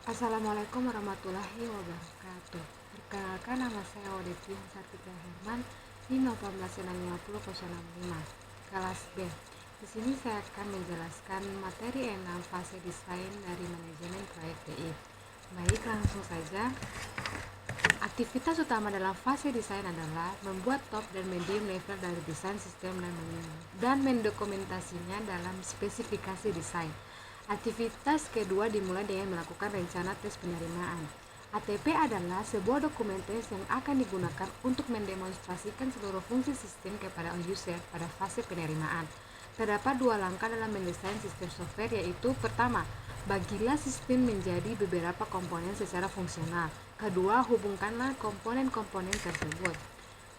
Assalamualaikum warahmatullahi wabarakatuh. Perkenalkan, nama saya Odeti Sartika Herman di 1865065 kelas B. Di sini saya akan menjelaskan materi 6 fase desain dari manajemen proyek TI. Baik, langsung saja. Aktivitas utama dalam fase desain adalah membuat top dan medium level dari desain sistem dan mendokumentasinya dalam spesifikasi desain. Aktivitas kedua dimulai dengan melakukan rencana tes penerimaan. ATP adalah sebuah dokumen tes yang akan digunakan untuk mendemonstrasikan seluruh fungsi sistem kepada user pada fase penerimaan. Terdapat dua langkah dalam mendesain sistem software, yaitu pertama, bagilah sistem menjadi beberapa komponen secara fungsional. Kedua, hubungkanlah komponen-komponen tersebut.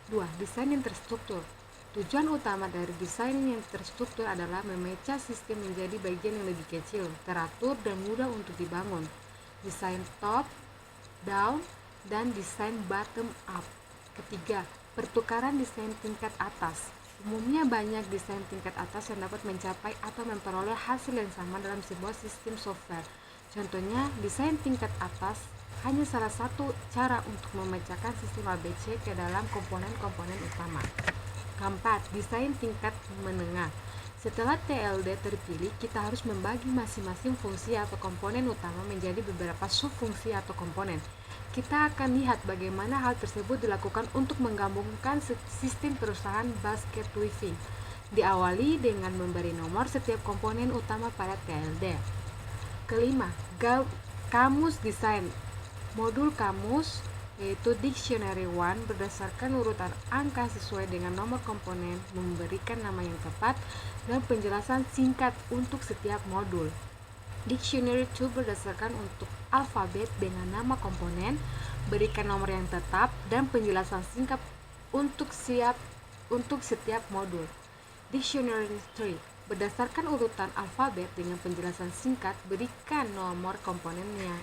Dua, desain yang terstruktur. Tujuan utama dari desain yang terstruktur adalah memecah sistem menjadi bagian yang lebih kecil, teratur, dan mudah untuk dibangun. Desain top, down, dan desain bottom up. Ketiga, pertukaran desain tingkat atas. Umumnya banyak desain tingkat atas yang dapat mencapai atau memperoleh hasil yang sama dalam sebuah sistem software. Contohnya, desain tingkat atas hanya salah satu cara untuk memecahkan sistem ABC ke dalam komponen-komponen utama. Keempat, desain tingkat menengah. Setelah TLD terpilih, kita harus membagi masing-masing fungsi atau komponen utama menjadi beberapa subfungsi atau komponen. Kita akan lihat bagaimana hal tersebut dilakukan untuk menggabungkan sistem perusahaan basket weaving. Diawali dengan memberi nomor setiap komponen utama pada TLD. Kelima, kamus desain. Modul kamus yaitu Dictionary One berdasarkan urutan angka sesuai dengan nomor komponen, memberikan nama yang tepat dan penjelasan singkat untuk setiap modul. Dictionary 2 berdasarkan untuk alfabet dengan nama komponen, berikan nomor yang tetap dan penjelasan singkat untuk setiap modul. Dictionary 3 berdasarkan urutan alfabet dengan penjelasan singkat, berikan nomor komponennya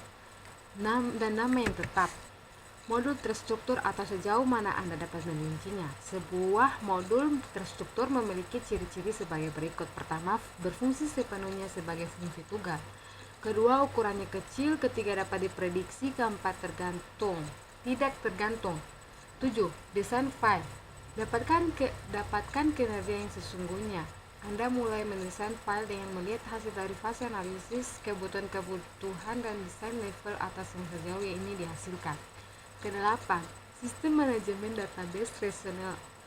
dan nama yang tetap. Modul terstruktur atau sejauh mana Anda dapat merincinya. Sebuah modul terstruktur memiliki ciri-ciri sebagai berikut. Pertama, berfungsi sepenuhnya sebagai fungsi tugas. Kedua, ukurannya kecil. Ketiga, dapat diprediksi. Keempat, tidak tergantung. 7. Desain file. Dapatkan kinerja yang sesungguhnya. Anda mulai mendesain file dengan melihat hasil dari fase analisis, kebutuhan dan desain level atas yang sejauh ini dihasilkan. Kedelapan, sistem manajemen database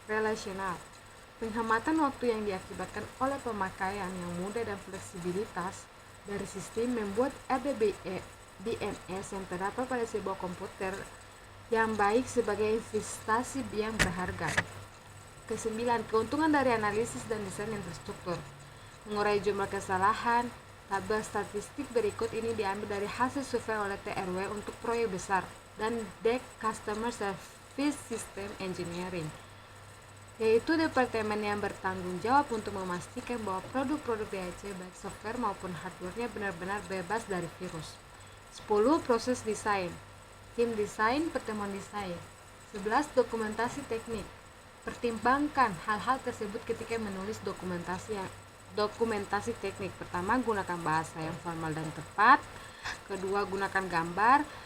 relasional. Penghematan waktu yang diakibatkan oleh pemakaian yang mudah dan fleksibilitas dari sistem membuat DNS yang terdapat pada sebuah komputer yang baik sebagai investasi yang berharga. Kesembilan, keuntungan dari analisis dan desain yang terstruktur. Mengurai jumlah kesalahan. Tabel statistik berikut ini diambil dari hasil survei oleh TRW untuk proyek besar dan DEC Customer Service System Engineering, yaitu departemen yang bertanggung jawab untuk memastikan bahwa produk-produk DHC baik software maupun hardware-nya benar-benar bebas dari virus. 10. Proses desain. Tim desain, pertemuan desain. 11. Dokumentasi teknik. Pertimbangkan hal-hal tersebut ketika menulis dokumentasi teknik. Pertama, gunakan bahasa yang formal dan tepat. Kedua, gunakan gambar,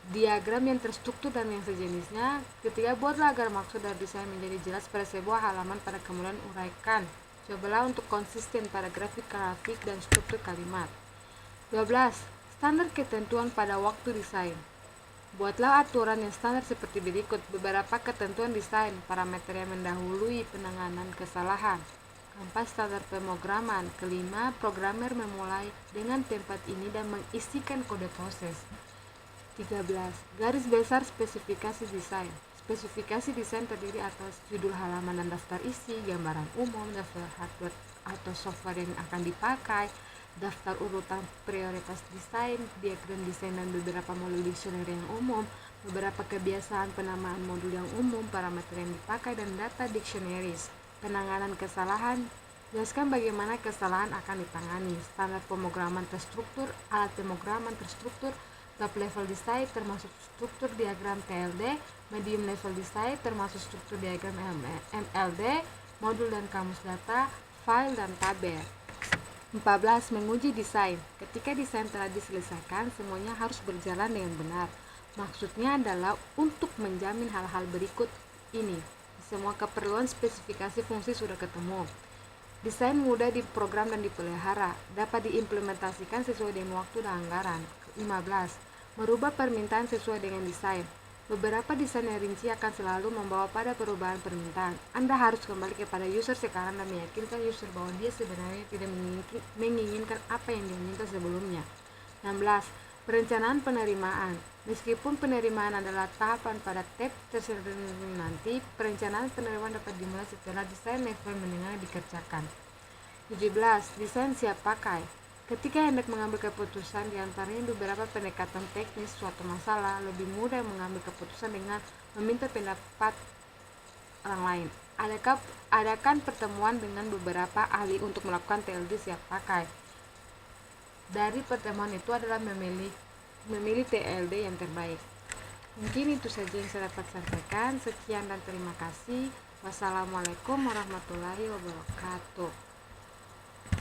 diagram yang terstruktur dan yang sejenisnya. Ketiga, buatlah agar maksud dari desain menjadi jelas pada sebuah halaman. Pada kemudian uraikan. Cobalah untuk konsisten pada grafik dan struktur kalimat. 12. Standar ketentuan pada waktu desain. Buatlah aturan yang standar seperti berikut. Beberapa ketentuan desain, parameter yang mendahului penanganan kesalahan. Keempat, standar pemrograman. Kelima, programmer memulai dengan tempat ini dan mengisikan kode proses. 13. Garis besar spesifikasi desain. Spesifikasi desain terdiri atas judul halaman dan daftar isi, gambaran umum, daftar hardware atau software yang akan dipakai, daftar urutan prioritas desain, diagram desain dan beberapa modul dictionary yang umum, beberapa kebiasaan penamaan modul yang umum, parameter yang dipakai, dan data dictionaries. Penanganan kesalahan. Jelaskan bagaimana kesalahan akan ditangani. Standar pemrograman terstruktur, alat pemrograman terstruktur, top level design termasuk struktur diagram TLD, medium level design termasuk struktur diagram MLD, modul dan kamus data, file dan tabel. 14. Menguji desain. Ketika desain telah diselesaikan, semuanya harus berjalan dengan benar. Maksudnya adalah untuk menjamin hal-hal berikut ini. Semua keperluan spesifikasi fungsi sudah ketemu. Desain mudah diprogram dan dipelihara, dapat diimplementasikan sesuai dengan waktu dan anggaran. 15. Merubah permintaan sesuai dengan desain. Beberapa desain yang rinci akan selalu membawa pada perubahan permintaan. Anda harus kembali kepada user sekarang dan meyakinkan user bahwa dia sebenarnya tidak menginginkan apa yang diminta sebelumnya. 16. Perencanaan penerimaan. Meskipun penerimaan adalah tahapan pada tab tersebut nanti, perencanaan penerimaan dapat dimulai setelah desain level menengah dikerjakan. 17. Desain siap pakai. Ketika hendak mengambil keputusan, diantaranya beberapa pendekatan teknis suatu masalah, lebih mudah mengambil keputusan dengan meminta pendapat orang lain. Adakan pertemuan dengan beberapa ahli untuk melakukan TLD siap pakai. Dari pertemuan itu adalah memilih TLD yang terbaik. Mungkin itu saja yang saya dapat sampaikan. Sekian dan terima kasih. Wassalamualaikum warahmatullahi wabarakatuh.